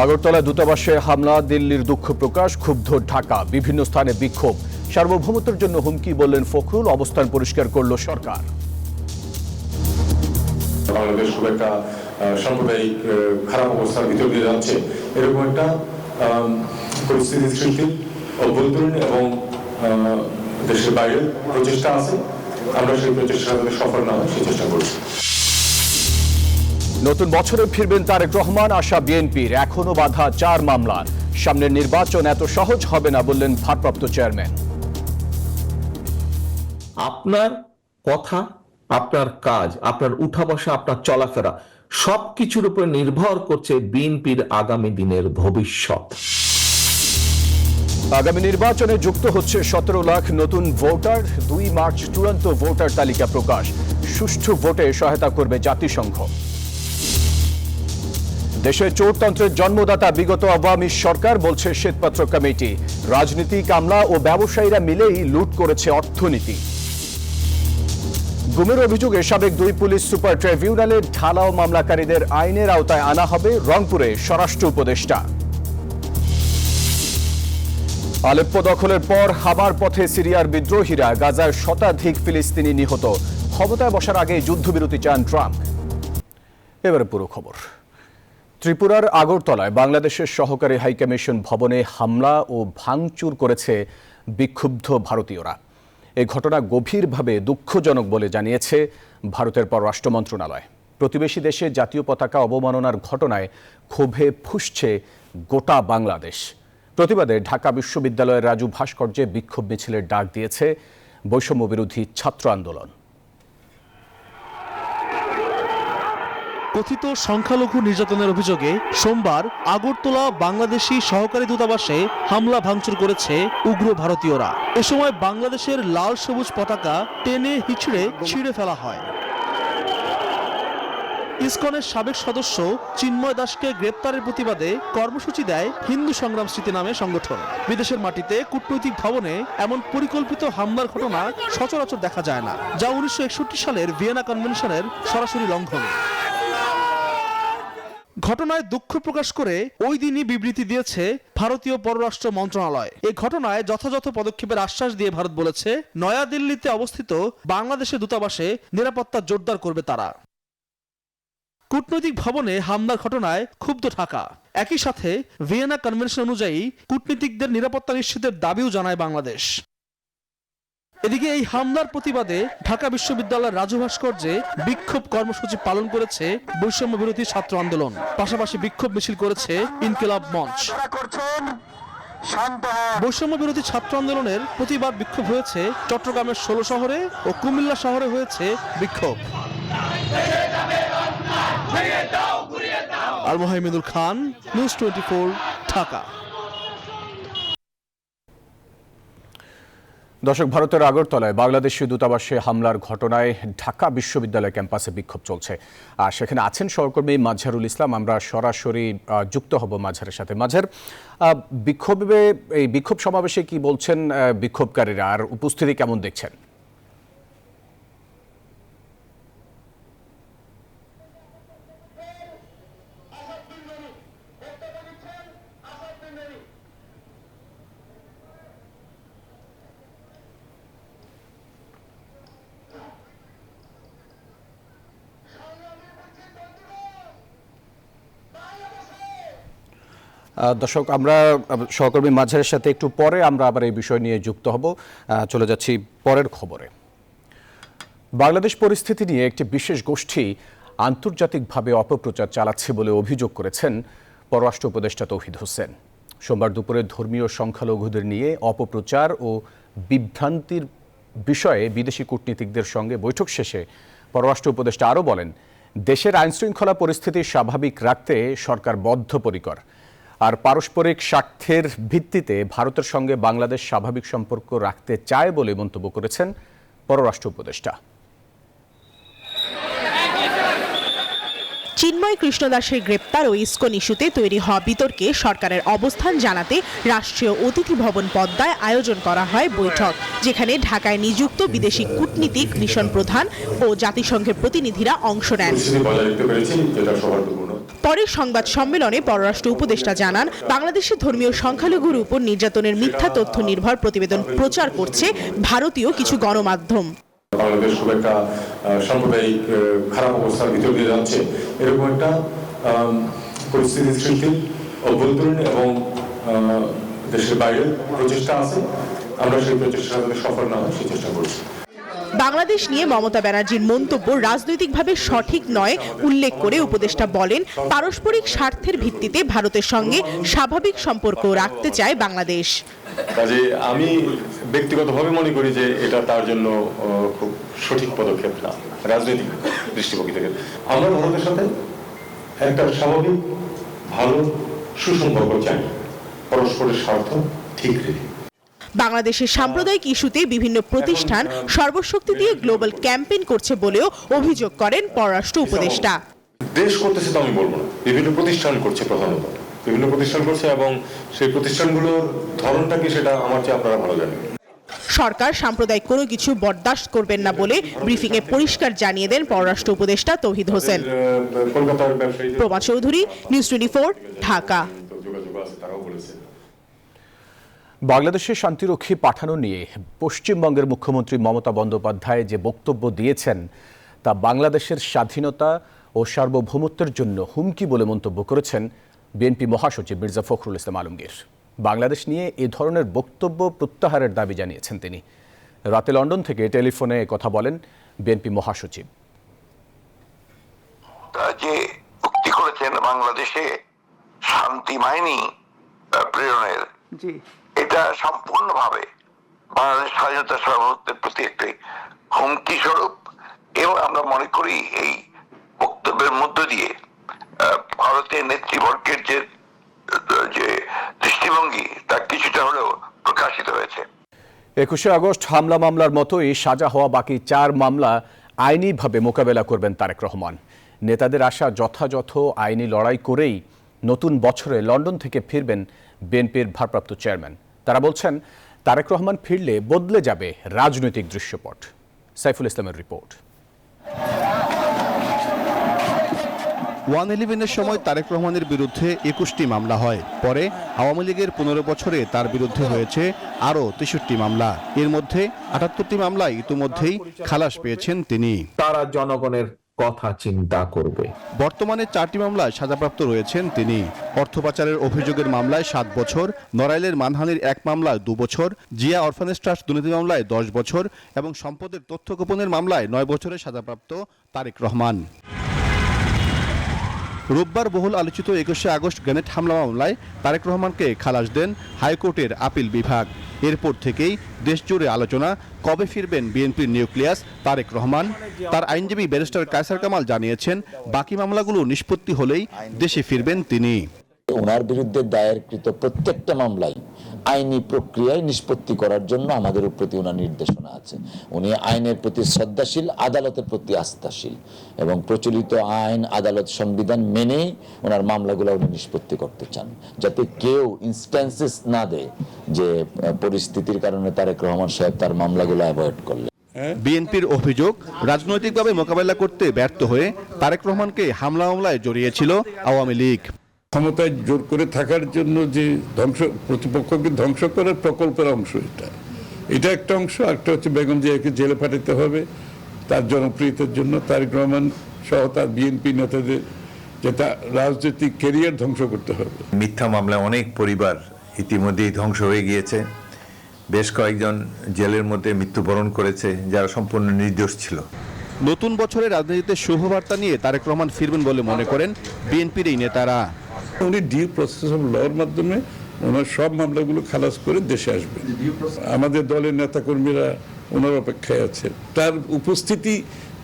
আগরতলা দূতাবাসে হামলা, দিল্লির দুঃখ প্রকাশ, ক্ষুব্ধ ঢাকা, বিভিন্ন স্থানে বিক্ষোভ। সার্বভৌমত্বের জন্য হুমকি বললেন ফখরুল, অবস্থান পরিষ্কার করল সরকার। বাংলাদেশ খুব একটা সাম্প্রদায়িক খারাপ অবস্থার ভিতর দিয়ে যাচ্ছে, এরকম একটা পরিস্থিতি সৃষ্টির অভ্যন্তরীণ এবং দেশের বাইরে প্রচেষ্টা আছে। আমরা সেই প্রচেষ্টার সাথে সফল না হয় সেই চেষ্টা করছি। নতুন বছরে ফিরবেন তারেক রহমান, আশা বিএনপির। এখনো বাধা 4 মামলা। সামনের নির্বাচন এত সহজ হবে না বললেন ভারপ্রাপ্ত চেয়ারম্যান। আপনার কথা, আপনার কাজ, আপনার উঠা বসা, আপনার চলাফেরা সবকিছুর উপর নির্ভর করছে বিএনপির আগামী দিনের ভবিষ্যৎ। আগামী নির্বাচনে যুক্ত হচ্ছে 17 লাখ নতুন ভোটার। 2 মার্চ চূড়ান্ত ভোটার তালিকা প্রকাশ। সুষ্ঠু ভোটে সহায়তা করবে জাতিসংঘ। দেশের চোরতন্ত্রের জন্মদাতা বিগত আওয়ামী সরকার, বলছে শ্বেতপত্র কমিটি। রাজনীতিক, আমলা ও ব্যবসায়ীরা মিলেই লুট করেছে অর্থনীতি। গুমের অভিযোগে সাবেক 2 পুলিশ সুপার ট্রাইব্যুনালে ঢালাও মামলাকারীদের আইনের আওতায় আনা হবে। রংপুরে স্বরাষ্ট্র উপদেষ্টা। আলেপ্পো দখলের পর হামার পথে সিরিয়ার বিদ্রোহীরা। গাজায় শতাধিক ফিলিস্তিনি নিহত। ক্ষমতায় বসার আগে যুদ্ধবিরতি চান ট্রাম্প। এবারে পুরো খবর। ত্রিপুরার আগরতলায় বাংলাদেশের সহকারী হাইকমিশন ভবনে হামলা ও ভাঙচুর করেছে বিক্ষুব্ধ ভারতীয়রা। এই ঘটনা গভীরভাবে দুঃখজনক বলে জানিয়েছে ভারতের পররাষ্ট্র মন্ত্রণালয়। প্রতিবেশী দেশে জাতীয় পতাকা অবমাননার ঘটনায় ক্ষোভে ফুঁসছে গোটা বাংলাদেশ। প্রতিবাদে ঢাকা বিশ্ববিদ্যালয়ের রাজু ভাস্কর্যে বিক্ষোভ মিছিলের ডাক দিয়েছে বৈষম্য বিরোধী ছাত্র আন্দোলন। কথিত সংখ্যালঘু নির্যাতনের অভিযোগে সোমবার আগরতলা বাংলাদেশি সহকারী দূতাবাসে হামলা ভাঙচুর করেছে উগ্র ভারতীয়রা। এ সময় বাংলাদেশের লাল সবুজ পতাকা টেনে হিচড়ে ছিঁড়ে ফেলা হয়। ইসকনের সাবেক সদস্য চিন্ময় দাসকে গ্রেপ্তারের প্রতিবাদে কর্মসূচি দেয় হিন্দু সংগ্রাম স্মৃতি নামে সংগঠন। বিদেশের মাটিতে কূটনৈতিক ভবনে এমন পরিকল্পিত হামলার ঘটনা সচরাচর দেখা যায় না, যা 1961 সালের ভিয়েনা কনভেনশনের সরাসরি লঙ্ঘন। ঘটনায় দুঃখ প্রকাশ করে ওই দিনই বিবৃতি দিয়েছে ভারতীয় পররাষ্ট্র মন্ত্রণালয়। এই ঘটনায় যথাযথ পদক্ষেপের আশ্বাস দিয়ে ভারত বলেছে, নয়াদিল্লিতে অবস্থিত বাংলাদেশের দূতাবাসে নিরাপত্তা জোরদার করবে তারা। কূটনৈতিক ভবনে হামলার ঘটনায় ক্ষুব্ধ ঢাকা। একই সাথে ভিয়েনা কনভেনশন অনুযায়ী কূটনীতিকদের নিরাপত্তা নিশ্চিতের দাবিও জানায় বাংলাদেশ। এদিকে এই হামলার প্রতিবাদে ঢাকা বিশ্ববিদ্যালয়ের রাজু ভাস্কর্যে বিক্ষোভ কর্মসূচি পালন করেছে বৈষম্য বিরোধী ছাত্র আন্দোলন। পাশাপাশি বিক্ষোভ মিছিল করেছে ইনকিলাব মঞ্চ। বৈষম্য বিরোধী ছাত্র আন্দোলনের প্রতিবাদ বিক্ষোভ হয়েছে চট্টগ্রামের 16 শহরে ও কুমিল্লা শহরে হয়েছে বিক্ষোভ। আল মোহাইমিনুল খান, নিউজ 24, ঢাকা। দর্শক, ভারতের আগরতলায় বাংলাদেশি দূতাবাসে হামলার ঘটনায় ঢাকা বিশ্ববিদ্যালয় ক্যাম্পাসে বিক্ষোভ চলছে। আর সেখানে আছেন সহকর্মী মাঝহারুল ইসলাম। আমরা সরাসরি যুক্ত হব মাঝহারের সাথে। মাঝহার, এই বিক্ষোভ সমাবেশে কি বলছেন বিক্ষোভকারীরা, আর উপস্থিতি কেমন দেখছেন? দর্শক, আমরা সহকর্মী মাঝহারের সাথে একটু পরে আমরা আবার এই বিষয় নিয়ে যুক্ত হব। চলে যাচ্ছি পরের খবরে। বাংলাদেশ পরিস্থিতি নিয়ে একটি বিশেষ গোষ্ঠী আন্তর্জাতিকভাবে অপপ্রচার চালাচ্ছে বলে অভিযোগ করেছেন পররাষ্ট্র উপদেষ্টা তৌহিদ হোসেন। সোমবার দুপুরে ধর্মীয় সংখ্যালঘুদের নিয়ে অপপ্রচার ও বিভ্রান্তির বিষয়ে বিদেশি কূটনীতিকদের সঙ্গে বৈঠক শেষে পররাষ্ট্র উপদেষ্টা আরও বলেন, দেশের আইনশৃঙ্খলা পরিস্থিতি স্বাভাবিক রাখতে সরকার বদ্ধপরিকর। আর পারস্পরিক স্বার্থের ভিত্তিতে ভারতের সঙ্গে বাংলাদেশ স্বাভাবিক সম্পর্ক রাখতে চায় বলে মন্তব্য করেছেন পররাষ্ট্র উপদেষ্টা। চিন্ময় কৃষ্ণ দাসের গ্রেপ্তার ও ইসকন ইস্যুতে তৈরি হওয়া বিতর্কে সরকারের অবস্থান জানাতে রাষ্ট্রীয় অতিথি ভবন পদ্মায় আয়োজন করা হয় বৈঠক, যেখানে ঢাকায় নিযুক্ত বিদেশি কূটনীতিক, মিশন প্রধান ও জাতিসংঘের প্রতিনিধিরা অংশ নেন। পরে সংবাদ সম্মেলনে পররাষ্ট্র উপদেষ্টা জানান, বাংলাদেশের ধর্মীয় সংখ্যালঘুর উপর নির্যাতনের মিথ্যা তথ্য নির্ভর প্রতিবেদন প্রচার করছে ভারতীয় কিছু গণমাধ্যম। বাংলাদেশ খুব একটা সাম্প্রদায়িক খারাপ অবস্থার ভিতর দিয়ে যাচ্ছে, এরকম একটা পরিস্থিতি সৃষ্টির অভ্যন্তরীণ এবং দেশের বাইরের প্রচেষ্টা আছে। আমরা সেই প্রচেষ্টা যাতে সফল না হয় সেই চেষ্টা করছি। বাংলাদেশ নিয়ে মমতা ব্যানার্জির মন্তব্য রাজনৈতিকভাবে সঠিক নয় উল্লেখ করে উপদেষ্টা বলেন, পারস্পরিক স্বার্থের ভিত্তিতে ভারতের সঙ্গে স্বাভাবিক সম্পর্ক রাখতে চায় বাংলাদেশ। কাজে আমি ব্যক্তিগতভাবে মনে করি যে এটা তার জন্য খুব সঠিক পদক্ষেপ না রাজনৈতিক দৃষ্টিভঙ্গি থেকে। আমরা ভারতের সাথে একটা স্বাভাবিক ভালো সুসম্পর্ক চাই, পরস্পরের স্বার্থ ঠিক রেখে। বাংলাদেশের সাম্প্রদায়িক ইস্যুতে বিভিন্ন প্রতিষ্ঠান সর্বশক্তি দিয়ে গ্লোবাল ক্যাম্পেইন করছে বলেও অভিযোগ করেন পররাষ্ট্র উপদেষ্টা। দেশ করতেছে তো আমি বলবো না, বিভিন্ন প্রতিষ্ঠান করছে, প্রধানত বিভিন্ন প্রতিষ্ঠান করছে এবং সেই প্রতিষ্ঠানগুলোর ধরনটা কি সেটা আমার চেয়ে আপনারা ভালো জানেন। সরকার সাম্প্রদায়িক কোনো কিছু বরদাস্ত করবেন না বলে ব্রিফিংয়ে পরিষ্কার জানিয়ে দেন পররাষ্ট্র উপদেষ্টা তৌহিদ হোসেন। কলকাতার ব্যবসায়ী প্রমা চৌধুরী, নিউজ 24, ঢাকা। যোগাযোগ আছে, তারাও বলেছে। বাংলাদেশে শান্তিরক্ষী পাঠানো নিয়ে পশ্চিমবঙ্গের মুখ্যমন্ত্রী মমতা বন্দ্যোপাধ্যায় যে বক্তব্য দিয়েছেন তা বাংলাদেশের স্বাধীনতা ও সার্বভৌমত্বের জন্য হুমকি বলে মন্তব্য করেছেন বিএনপি মহাসচিব মির্জা ফখরুল ইসলাম আলমগীর। বাংলাদেশ নিয়ে এ ধরনের বক্তব্য প্রত্যাহারের দাবি জানিয়েছেন তিনি। রাতে লন্ডন থেকে টেলিফোনে কথা বলেন বিএনপি মহাসচিব। যে চুক্তি করেছেন বাংলাদেশে শান্তি বাহিনী প্রেরণের, এটা সম্পূর্ণভাবে বাংলাদেশ স্বাধীনতা সার্বভৌমত্বের প্রতি একটি হুমকি স্বরূপ এবং আমরা মনে করি এই বক্তব্যের মধ্য দিয়ে ভারতের নেতৃবর্গের যে দৃষ্টিভঙ্গি তা কিছুটা হলেও প্রকাশিত হয়েছে। 21শে আগস্ট হামলা মামলার মতোই সাজা হওয়া বাকি 4 মামলা আইনিভাবে মোকাবেলা করবেন তারেক রহমান। নেতাদের আশা যথাযথ আইনি লড়াই করেই নতুন বছরে লন্ডন থেকে ফিরবেন বিএনপির ভারপ্রাপ্ত চেয়ারম্যান। তারা বলছেন, তারেক রহমান ফিরলে বদলে যাবে রাজনৈতিক দৃশ্যপট। সাইফুল ইসলামের রিপোর্ট। 111-এর সময় তারেক রহমানের বিরুদ্ধে 21টি মামলা হয়। পরে আওয়ামী লীগের 15 বছরে তার বিরুদ্ধে হয়েছে আরও 63 মামলা। এর মধ্যে 78টি মামলায় ইতিমধ্যেই খালাস পেয়েছেন তিনি। তারা জনগণের কথা চিন্তা করবে। বর্তমানে 4টি মামলায় সাজাপ্রাপ্ত রয়েছেন তিনি। অর্থ পাচারের অভিযোগের মামলায় 7 বছর, নড়াইলের মানহানির 1 মামলায় 2 বছর, জিয়া অরফানেজ ট্রাস্ট দুর্নীতি মামলায় 10 বছর এবং সম্পদের তথ্য গোপনের মামলায় 9 বছরের সাজাপ্রাপ্ত তারেক রহমান। রোববার বহুল আলোচিত 21শে আগস্ট গ্রেনেড হামলা মামলায় তারেক রহমানকে খালাস দেন হাইকোর্টের আপিল বিভাগ। এরপর থেকেই দেশজুড়ে আলোচনা কবে ফিরবেন বিএনপির নিউক্লিয়াস তারেক রহমান। তার আইনজীবী ব্যারিস্টার কায়সার কামাল জানিয়েছেন, বাকি মামলাগুলো নিষ্পত্তি হলেই দেশে ফিরবেন তিনি। ওনার বিরুদ্ধে দায়েরকৃত প্রত্যেকটা মামলায় আইনি প্রক্রিয়ায় নিষ্পত্তি করার জন্য আমাদের প্রতি ওনার নির্দেশনা আছে। উনি আইনের প্রতি শ্রদ্ধাশীল, আদালতের প্রতি আস্থাশীল এবং প্রচলিত আইন, আদালত, সংবিধান মেনে ওনার মামলাগুলো উনি নিষ্পত্তি করতে চান, যাতে কেউ ইনস্ট্যান্সেস না দেয় যে পরিস্থিতির কারণে তারেক রহমান সাহেব তার মামলাগুলো অ্যাভয়েড করলেন। বিএনপির অভিযোগ, রাজনৈতিকভাবে মোকাবেলা করতে ব্যর্থ হয়ে তারেক রহমানকে হামলা মামলায় জড়িয়েছিল আওয়ামী লীগ। ক্ষমতায় জোর করে থাকার জন্য যে প্রতিপক্ষকে ধ্বংস করার প্রকল্পের অংশ এটা একটা অংশ। একটা হচ্ছে বেগম জিয়াকে জেলে পাঠাতে হবে তার জনপ্রিয়তার জন্য, তারেক রহমান সহ তার বিএনপি নেতাদের যেটা রাজনৈতিক ক্যারিয়ার ধ্বংস করতে হবে। মিথ্যা মামলায় অনেক পরিবার ইতিমধ্যেই ধ্বংস হয়ে গিয়েছে। বেশ কয়েকজন জেলের মধ্যে মৃত্যুবরণ করেছে যারা সম্পূর্ণ নির্দোষ ছিল। নতুন বছরে রাজনীতিতে শুভবার্তা নিয়ে তারেক রহমান ফিরবেন বলে মনে করেন বিএনপির এই নেতারা। উনি ডিউ প্রসেস অফ লর মাধ্যমে ওনার সব মামলাগুলো খালাস করে দেশে আসবেন। আমাদের দলের নেতাকর্মীরা ওনার অপেক্ষায় আছে। তার উপস্থিতি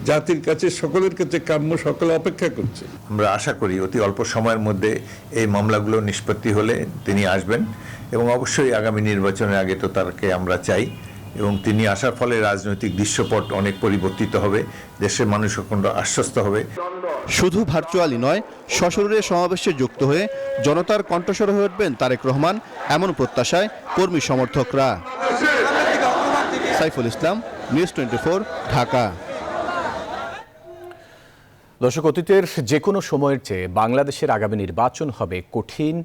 জাতির কাছে, সকলের কাছে কাম্য, সকলে অপেক্ষা করছে। আমরা আশা করি অতি অল্প সময়ের মধ্যে এই মামলাগুলো নিষ্পত্তি হলে তিনি আসবেন এবং অবশ্যই আগামী নির্বাচনের আগে তো তাকে আমরা চাই এবং তিনি আসার ফলে রাজনৈতিক দৃশ্যপট অনেক পরিবর্তিত হবে, দেশের মানুষ এখন আশ্বস্ত হবে। শুধু ভার্চুয়ালি নয়, সশরীরে সমাবেশে যুক্ত হয়ে জনতার কণ্ঠস্বর হয়ে উঠবেন তারেক রহমান, এমন প্রত্যাশায় কর্মী সমর্থকরা। সাইফুল ইসলাম, নিউজ 24, ঢাকা। দর্শক, অতীতের যে কোনো সময়ের চেয়ে বাংলাদেশের আগামী নির্বাচন হবে কঠিন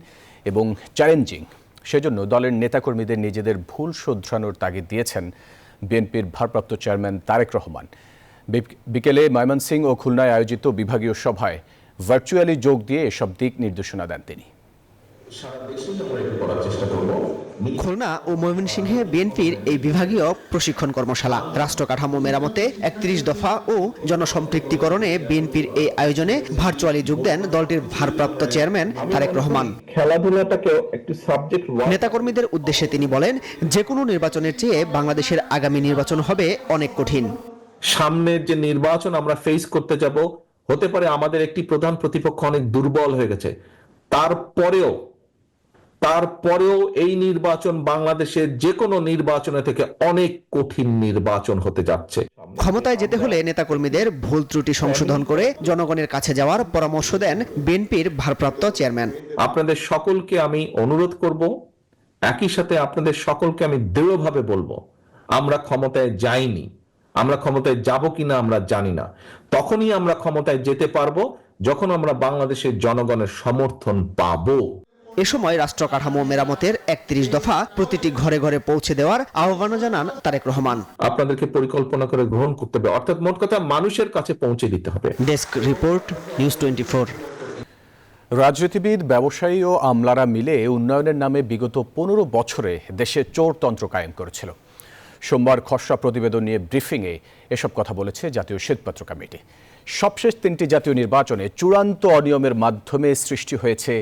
এবং চ্যালেঞ্জিং। সেজন্য দলের নেতাকর্মীদের নিজেদের ভুল শোধরানোর তাগিদ দিয়েছেন বিএনপির ভারপ্রাপ্ত চেয়ারম্যান তারেক রহমান। বিকেলে ময়মনসিংহ ও খুলনায় আয়োজিত বিভাগীয় সভায় ভার্চুয়ালি যোগ দিয়ে এসব দিক নির্দেশনা দেন তিনি। খুলনা ও ময়মনসিংহে বিএনপির এই বিভাগীয় প্রশিক্ষণ কর্মশালা, রাষ্ট্র কাঠামো মেরামতে 31 দফা ও জনসম্পৃক্তিকরণে বিএনপির এই আয়োজনে ভার্চুয়ালি যোগ দেন দলটির ভারপ্রাপ্ত চেয়ারম্যান তারেক রহমান। খেলাধুলাটাকেও একটু সাবজেক্ট নেতাকর্মীদের উদ্দেশ্যে তিনি বলেন, যে কোনো নির্বাচনের চেয়ে বাংলাদেশের আগামী নির্বাচন হবে অনেক কঠিন। সামনের যে নির্বাচন আমরা ফেস করতে যাব, হতে পারে আমাদের একটি প্রধান প্রতিপক্ষ অনেক দুর্বল হয়ে গেছে, তারপরেও এই নির্বাচন বাংলাদেশের যে কোনো নির্বাচনের থেকে অনেক কঠিন নির্বাচন হতে যাচ্ছে। ক্ষমতায় যেতে হলে নেতাকর্মীদের ভুল ত্রুটি সংশোধন করে জনগণের কাছে যাওয়ার পরামর্শ দেন বিএনপির ভারপ্রাপ্ত চেয়ারম্যান। আপনাদের সকলকে আমি অনুরোধ করব, একই সাথে আপনাদের সকলকে আমি দৃঢ়ভাবে বলবো, আমরা ক্ষমতায় যাইনি, আমরা ক্ষমতায় যাব কিনা আমরা জানি না। তখনই আমরা ক্ষমতায় যেতে পারবো যখন আমরা বাংলাদেশের জনগণের সমর্থন পাবো। এ সময় রাষ্ট্র কাঠামো মেরামতের 31 দফা প্রতিটি ঘরে ঘরে পৌঁছে দেওয়ার আহ্বান জানান তারেক রহমান। আপনাদেরকে পরিকল্পনা করে গ্রহণ করতে হবে, অর্থাৎ মোট কথা মানুষের কাছে পৌঁছে দিতে হবে। Desk report, news 24। রাজনীতিবিদ, ব্যবসায়ী ও আমলারা মিলে উন্নয়নের নামে বিগত 15 বছরে দেশে চোরতন্ত্র কায়েম করেছিল। সোমবার খসড়া প্রতিবেদন নিয়ে ব্রিফিংয়ে এসব কথা বলেছে জাতীয় শ্বেতপত্র কমিটি। সবশেষ 3টি জাতীয় নির্বাচনে চূড়ান্ত অনিয়মের মাধ্যমে সৃষ্টি হয়েছে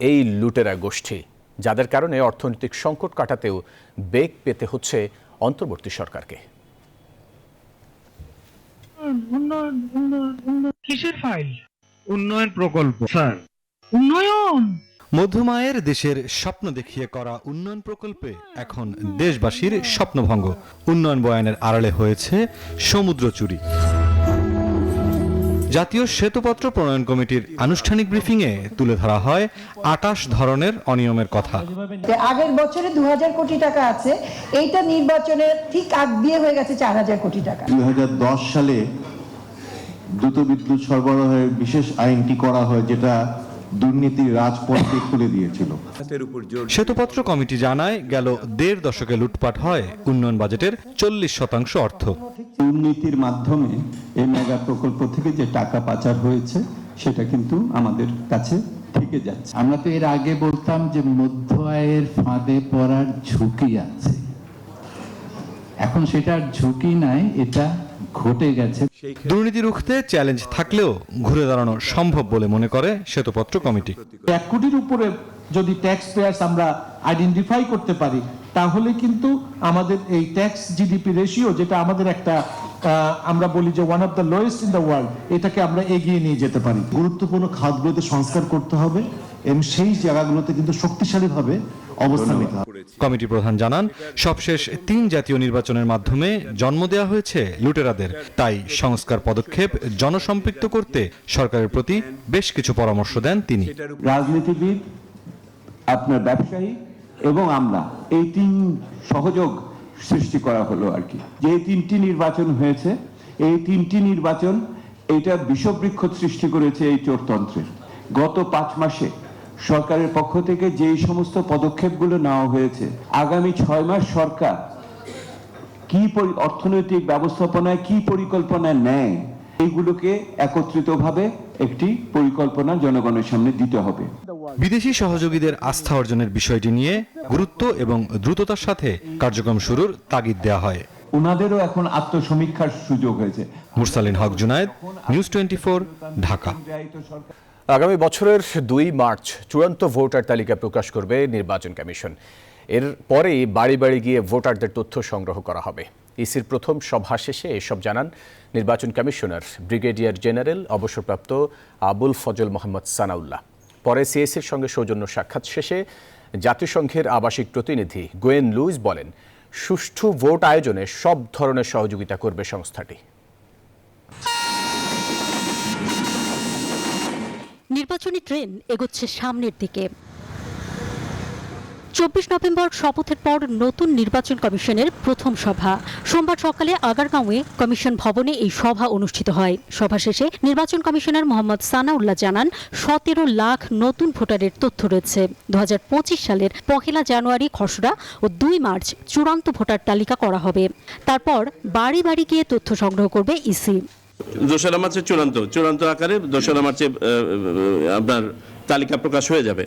এই লুটেরা গোষ্ঠী, যাদের কারণে অর্থনৈতিক সংকট কাটাতেও বেগ পেতে হচ্ছে অন্তর্বর্তী সরকারকে। কিসের ফাইল? উন্নয়ন প্রকল্প স্যার। উন্নয়ন মধ্যমায়ের দেশের স্বপ্ন দেখিয়ে করা উন্নয়ন প্রকল্পে এখন দেশবাসীর স্বপ্নভঙ্গ। উন্নয়ন বয়ানের আড়ালে হয়েছে সমুদ্র চুরি। জাতীয় শ্বেতপত্র প্রণয়ন কমিটির আনুষ্ঠানিক ব্রিফিংয়ে তুলে ধরা হয় 28 ধরনের অনিয়মের কথা। আগের বছরে 2000 কোটি টাকা আছে, এইটা নির্বাচনের ঠিক আগ দিয়ে হয়ে গেছে 4000 কোটি টাকা। 2010 সালে দ্রুত বিদ্যুৎ সরবরাহের বিশেষ আইনটি করা হয়, যেটা দুর্নীতির রাজপথকে খুলে দিয়েছিল। শ্বেতপত্র কমিটি জানায়, গেল 1.5 দশকে লুটপাট হয় উন্নয়ন বাজেটের 40% অর্থ। দুর্নীতির মাধ্যমে এই মেগা প্রকল্প থেকে যে টাকা পাচার হয়েছে সেটা কিন্তু আমাদের কাছে থেকে যাচ্ছে। আমরা তো এর আগে বলতাম যে মধ্য আয়ের ফাঁদে পড়ার ঝুঁকি আছে, এখন সেটার ঝুঁকি নাই, এটা ঘটে গেছে। দুর্নীতি রুখতে চ্যালেঞ্জ থাকলেও ঘুরে দাঁড়ানো সম্ভব বলে মনে করে শ্বেতপত্র কমিটি। 1 কোটির উপরে যদি ট্যাক্স পেয়ার্স আমরা আইডেন্টিফাই করতে পারি, তাহলে কিন্তু আমাদের এই ট্যাক্স জিডিপি রেশিও, যেটা আমাদের একটা আমরা বলি যে one of the lowest in the world, এটাকে আমরা এগিয়ে নিয়ে যেতে পারি। গুরুত্বপূর্ণ খাতগুলোতে সংস্কার করতে হবে এবং সেই জায়গাগুলোতে কিন্তু শক্তিশালীভাবে অবস্থান নিতে হবে। কমিটি প্রধান জানান, সবশেষ 3 জাতীয় নির্বাচনের মাধ্যমে জন্ম দেওয়া হয়েছে লুটেরাদের। তাই সংস্কার পদক্ষেপ জনসম্পৃক্ত করতে সরকারের প্রতি বেশ কিছু পরামর্শ দেন তিনি। রাজনীতিবিদ, আপনার ব্যবসায়ী এবং আমরা, এই 3 সহযোগ সৃষ্টি করা হলো আর কি। যে 3টি নির্বাচন হয়েছে, এই 3টি নির্বাচন এটা বিষবৃক্ষ সৃষ্টি করেছে এই চোরতন্ত্রের। গত 5 মাসে সরকারের পক্ষ থেকে যেই সমস্ত পদক্ষেপগুলো নেওয়া হয়েছে, আগামী 6 মাস সরকার কি অর্থনৈতিক ব্যবস্থাপনায় কি পরিকল্পনা নেয়, এইগুলোকে একত্রিতভাবে একটি পরিকল্পনা জনগণের সামনে দিতে হবে। বিদেশি সহযোগীদের আস্থা অর্জনের বিষয়টি নিয়ে গুরুত্ব এবং দ্রুততার সাথে কার্যক্রম শুরুর তাগিদ দেওয়া হয়। ওনাদেরও এখন আত্মসমীক্ষার সুযোগ হয়েছে। মুরসালিন হক জুনায়েদ, নিউজ 24, ঢাকা। আগামী বছরের 2 মার্চ চূড়ান্ত ভোটার তালিকা প্রকাশ করবে নির্বাচন কমিশন। এর পরেই বাড়ি বাড়ি গিয়ে ভোটারদের তথ্য সংগ্রহ করা হবে। ইসির প্রথম সভা শেষে এসব জানান নির্বাচন কমিশনার ব্রিগেডিয়ার জেনারেল অবসরপ্রাপ্ত আবুল ফজল মোহাম্মদ সানাউল্লাহ। পরে সিএসির সঙ্গে সৌজন্য সাক্ষাৎ শেষে জাতিসংঘের আবাসিক প্রতিনিধি গোয়েন লুইস বলেন, সুষ্ঠু ভোট আয়োজনে সব ধরনের সহযোগিতা করবে সংস্থাটি। নির্বাচনী ট্রেন এগোচ্ছে সামনের দিকে। 24 নভেম্বর শপথের পর নতুন নির্বাচন কমিশনের প্রথম সভা। সোমবার সকালে আগারগাঁওয়ে কমিশন ভবনে এই সভা অনুষ্ঠিত হয়। সভা শেষে নির্বাচন কমিশনার মোহাম্মদ সানাউল্লাহ জানান 17 লাখ নতুন ভোটারের তথ্য রয়েছে। 2025 সালের 1 জানুয়ারি খসড়া ও 2 মার্চ চূড়ান্ত ভোটার তালিকা করা হবে। তারপর বাড়ি বাড়ি গিয়ে তথ্য সংগ্রহ করবে ইসি। 2 মার্চে চূড়ান্ত আকারে 2 মার্চে আপনার তালিকা প্রকাশ হয়ে যাবে।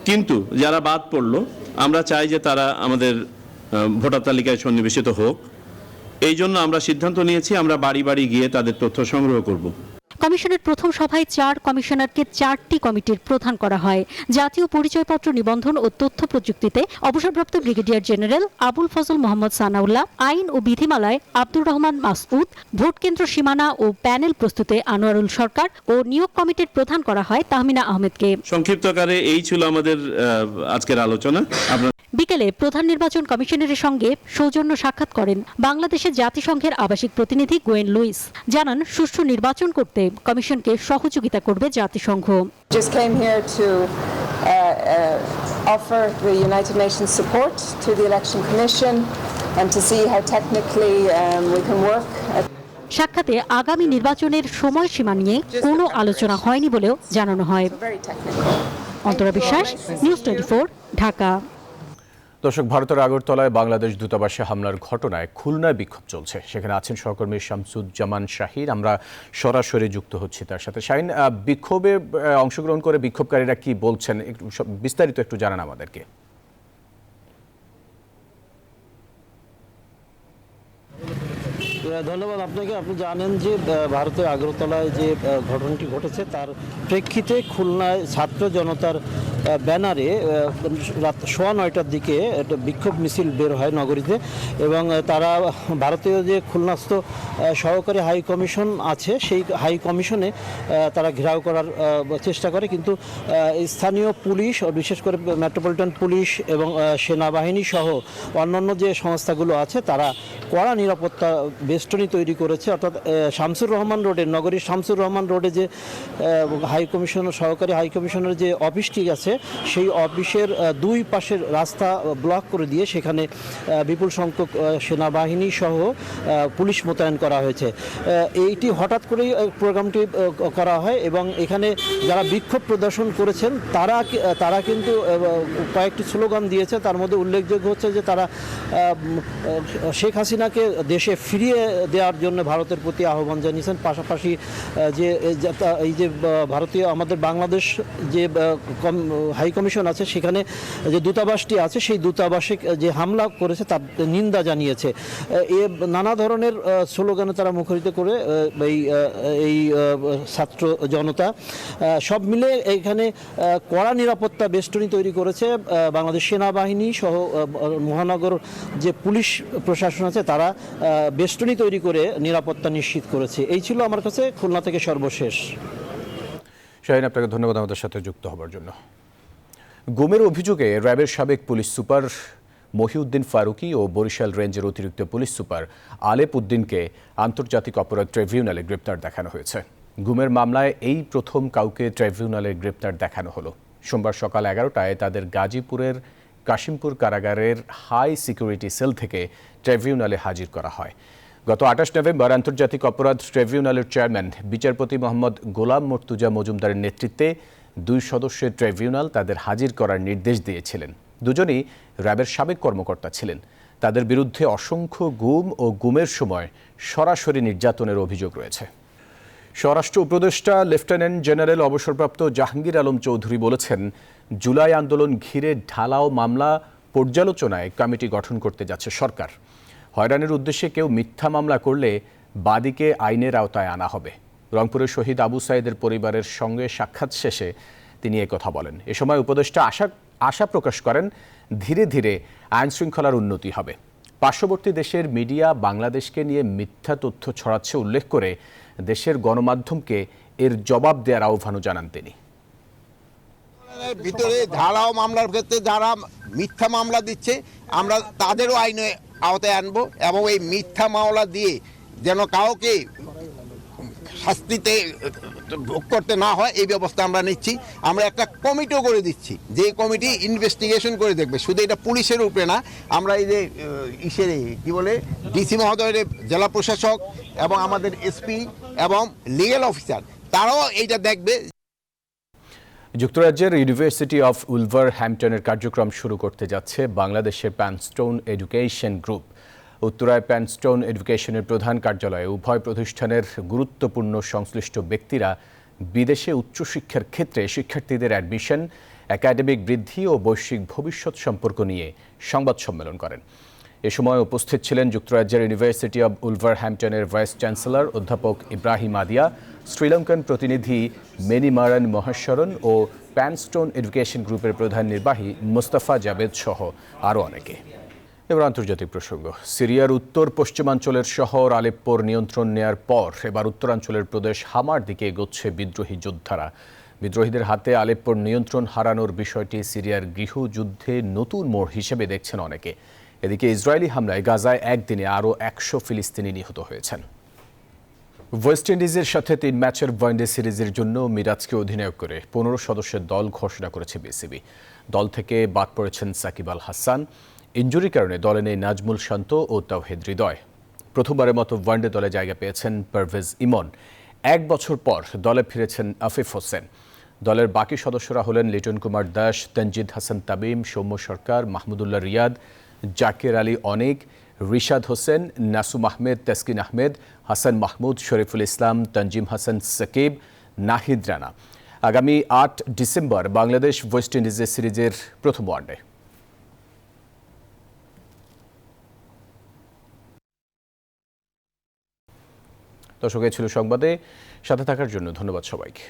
কিন্তু যারা বাদ পড়লো আমরা চাই যে তারা আমাদের ভোটার তালিকায় সন্নিবেশিত হোক। এই জন্য আমরা সিদ্ধান্ত নিয়েছি আমরা বাড়ি বাড়ি গিয়ে তাদের তথ্য সংগ্রহ করব। কমিশনের প্রথম সভায় 4 কমিশনারকে 4টি কমিটির প্রধান করা হয়। জাতীয় পরিচয়পত্র নিবন্ধন ও তথ্য প্রযুক্তিতে অবসরপ্রাপ্ত ব্রিগেডিয়ার জেনারেল আবুল ফজল মোহাম্মদ সানাউল্লাহ, আইন ও বিধিমালায় আব্দুর রহমান মাসউদ, ভোট কেন্দ্র সীমানা ও প্যানেল প্রস্তুতে আনোয়ারুল সরকার ও নিয়োগ কমিটির প্রধান করা হয় তাহমিনা আহমেদকে। সংক্ষিপ্ত আকারে এই ছিল আমাদের আজকের আলোচনা। বিকেলে প্রধান নির্বাচন কমিশনারের সঙ্গে সৌজন্য সাক্ষাৎ করেন বাংলাদেশের জাতিসংঘের আবাসিক প্রতিনিধি গোয়েন লুইস। জানান সুষ্ঠু নির্বাচন করতে কমিশনকে সহযোগিতা করবে জাতিসংঘ। Just came here to offer the United Nations support to the Election Commission and to see how technically we can work. সাক্ষাতে আগামী নির্বাচনের সময়সীমা নিয়ে কোনো আলোচনা হয়নি বলেও জানানো হয়। অন্তরা বিশ্বাস, নিউজ 24, ঢাকা। দর্শক, ভারতের আগরতলায় বাংলাদেশ দূতাবাসে হামলার ঘটনায় খুলনায় বিক্ষোভ চলছে। সেখানে আছেন সহকর্মী শামসুজ্জামান শাহিন। আমরা সরাসরি যুক্ত হচ্ছি তার সাথে। শাহিন, বিক্ষোভে অংশগ্রহণ করে বিক্ষোভকারীরা কি বলছেন, একটু বিস্তারিত একটু জানান আমাদেরকে। ধন্যবাদ আপনাকে। আপনি জানেন যে ভারতের আগরতলায় যে ঘটনাটি ঘটেছে তার প্রেক্ষিতে খুলনায় ছাত্র জনতার ব্যানারে রাত 9:15টার দিকে একটা বিক্ষোভ মিছিল বের হয় নগরীতে, এবং তারা ভারতীয় যে খুলনাস্থ সহকারী হাই কমিশন আছে সেই হাই কমিশনে তারা ঘেরাও করার চেষ্টা করে। কিন্তু স্থানীয় পুলিশ, বিশেষ করে মেট্রোপলিটন পুলিশ এবং সেনাবাহিনী সহ অন্যান্য যে সংস্থাগুলো আছে তারা কড়া নিরাপত্তা বেষ্টনী তৈরি করেছে। অর্থাৎ শামসুর রহমান রোডে, নগরীর শামসুর রহমান রোডে যে হাই কমিশনার, সহকারী হাই কমিশনের যে অফিসটি আছে সেই অফিসের 2 পাশের রাস্তা ব্লক করে দিয়ে সেখানে বিপুল সংখ্যক সেনাবাহিনী সহ পুলিশ মোতায়েন করা হয়েছে। এইটি হঠাৎ করেই প্রোগ্রামটি করা হয় এবং এখানে যারা বিক্ষোভ প্রদর্শন করেছেন তারা কিন্তু কয়েকটি স্লোগান দিয়েছে। তার মধ্যে উল্লেখযোগ্য হচ্ছে যে তারা শেখ হাসিনাকে দেশে ফিরিয়ে দেওয়ার জন্য ভারতের প্রতি আহ্বান জানিয়েছেন। পাশাপাশি যে এই যে ভারতীয় আমাদের বাংলাদেশ যে হাই কমিশন আছে সেখানে যে দূতাবাসটি আছে সেই দূতাবাসে যে হামলা করেছে তার নিন্দা জানিয়েছে। এ নানা ধরনের স্লোগানে তারা মুখরিত করে এই ছাত্র জনতা সব মিলে এখানে কড়া নিরাপত্তা বেষ্টনী তৈরি করেছে বাংলাদেশ সেনাবাহিনী সহ মহানগর যে পুলিশ প্রশাসন আছে তারা বেষ্টনী তৈরি করে নিরাপত্তা নিশ্চিত করেছে। এই ছিল আমার কাছে খুলনা থেকে সর্বশেষ। শাহিন, আপনাকে ধন্যবাদ আমাদের সাথে যুক্ত হবার জন্য। গুমের অভিযোগে র্যাবের সাবেক পুলিশ সুপার মহিউদ্দিন ফারুকী ও বরিশাল রেঞ্জের অতিরিক্ত পুলিশ সুপার আলেপ উদ্দিনকে আন্তর্জাতিক অপরাধ ট্রাইব্যুনালে গ্রেপ্তার দেখানো হয়েছে। গুমের মামলায় এই প্রথম কাউকে ট্রাইব্যুনালে গ্রেপ্তার দেখানো হলো। সোমবার সকাল 11টায় তাদের গাজীপুরের কাশিমপুর কারাগারের হাই সিকিউরিটি সেল থেকে ট্রাইব্যুনালে হাজির করা হয়। গত 28 নভেম্বর আন্তর্জাতিক অপরাধ ট্রাইব্যুনালের চেয়ারম্যান বিচারপতি মোহাম্মদ গোলাম মর্তুজা মজুমদারের নেতৃত্বে 2 সদস্যের ট্রাইব্যুনাল তাদের হাজির করার নির্দেশ দিয়েছিলেন। দুজনই র্যাবের সাবেক কর্মকর্তা ছিলেন। তাদের বিরুদ্ধে অসংখ্য গুম ও গুমের সময় সরাসরি নির্যাতনের অভিযোগ রয়েছে। স্বরাষ্ট্র উপদেষ্টা লেফটেন্যান্ট জেনারেল অবসরপ্রাপ্ত জাহাঙ্গীর আলম চৌধুরী বলেছেন, জুলাই আন্দোলন ঘিরে ঢালাও মামলা পর্যালোচনায় কমিটি গঠন করতে যাচ্ছে সরকার। হয়রানির উদ্দেশ্যে কেউ মিথ্যা মামলা করলে বাদীকে আইনের আওতায় আনা হবে। রংপুরের শহীদ আবু সাইদের পরিবারের সঙ্গে সাক্ষাৎ শেষে তিনি একথা বলেন। এ সময় উপদেষ্টা আশা প্রকাশ করেন ধীরে ধীরে আইন শৃঙ্খলার উন্নতি হবে। পার্শ্ববর্তী দেশের মিডিয়া বাংলাদেশকে নিয়ে মিথ্যা তথ্য ছড়াচ্ছে উল্লেখ করে দেশের গণমাধ্যমকে এর জবাব দেওয়ার আহ্বানও জানান তিনি। ভিতরে ঢালাও মামলার ক্ষেত্রে যারা মিথ্যা মামলা দিচ্ছে আমরা তাদেরও আইনে আওতায় আনবো এবং এই মিথ্যা মামলা দিয়ে যেন কাউকে শাস্তিতে ভোগ করতে না হয় এই ব্যবস্থা আমরা নিচ্ছি। আমরা একটা কমিটিও করে দিচ্ছি, যে কমিটি ইনভেস্টিগেশন করে দেখবে, শুধু এটা পুলিশের উপরে না, আমরা এই যে ইসের কি বলে ডিসি মহোদয়ের, জেলা প্রশাসক এবং আমাদের এসপি এবং লিগ্যাল অফিসার, তারাও এইটা দেখবে। যুক্তরাজ্যের ইউনিভার্সিটি অফ উলভারহ্যাম্পটনের কার্যক্রম শুরু করতে যাচ্ছে বাংলাদেশের প্যানস্টোন এডুকেশন গ্রুপ। উত্তরায় প্যানস্টোন এডুকেশনের প্রধান কার্যালয়ে উভয় প্রতিষ্ঠানের গুরুত্বপূর্ণ সংশ্লিষ্ট ব্যক্তিরা বিদেশে উচ্চশিক্ষার ক্ষেত্রে শিক্ষার্থীদের অ্যাডমিশন, একাডেমিক বৃদ্ধি ও বৈশ্বিক ভবিষ্যৎ সম্পর্ক নিয়ে সংবাদ সম্মেলন করেন। এ সময় উপস্থিত ছিলেন যুক্তরাজ্যের ইউনিভার্সিটি অব উলভারহ্যাম্পটনের ভাইস চ্যান্সেলর অধ্যাপক ইব্রাহিম আদিয়া, শ্রীলঙ্কান প্রতিনিধি মেনিমারান মহেশ্বরন ও প্যানস্টোন এডুকেশন গ্রুপের প্রধান নির্বাহী মোস্তাফা জাবেদ সহ আরও অনেকে। এবার আন্তর্জাতিক প্রসঙ্গ। সিরিয়ার উত্তর পশ্চিমাঞ্চলের শহর আলেপ্পোর নিয়ন্ত্রণ নেয়ার পর এবার উত্তরাঞ্চলের প্রদেশ হামার দিকে এগোচ্ছে বিদ্রোহী যোদ্ধারা। বিদ্রোহীদের হাতে আলেপ্পোর নিয়ন্ত্রণ হারানোর বিষয়টি সিরিয়ার গৃহযুদ্ধে নতুন মোড় হিসেবে দেখছেন অনেকে। এদিকে ইসরায়েলি হামলায় গাজায় একদিনে আরও 100 ফিলিস্তিনি নিহত হয়েছেন। ওয়েস্ট ইন্ডিজের সাথে 3 ম্যাচের ওয়ানডে সিরিজের জন্য মিরাজকে অধিনায়ক করে 15 সদস্যের দল ঘোষণা করেছে বিসিবি। দল থেকে বাদ পড়েছেন সাকিব আল হাসান। ইনজুরির কারণে দলে নেই নাজমুল শান্ত ও তাওহিদ হৃদয়। প্রথমবারের মতো ওয়ানডে দলে জায়গা পেয়েছেন পারভেজ ইমন। 1 বছর পর দলে ফিরেছেন আফিফ হোসেন। দলের বাকি সদস্যরা হলেন লিটন কুমার দাস, তনজিদ হাসান তামিম, সৌম্য সরকার, মাহমুদুল্লাহ রিয়াদ, জাকির আলী অনিক, রিশাদ হোসেন, নাসুম আহমেদ, তাসকিন আহমেদ, হাসান মাহমুদ, শরীফুল ইসলাম, তনজিম হাসান সাকিব, নাহিদ রানা। আগামী 8 ডিসেম্বর বাংলাদেশ ওয়েস্ট ইন্ডিজের সিরিজের প্রথম ওয়ানডে। দর্শক, এই ছিল সংবাদে। সাথে থাকার জন্য ধন্যবাদ সবাইকে।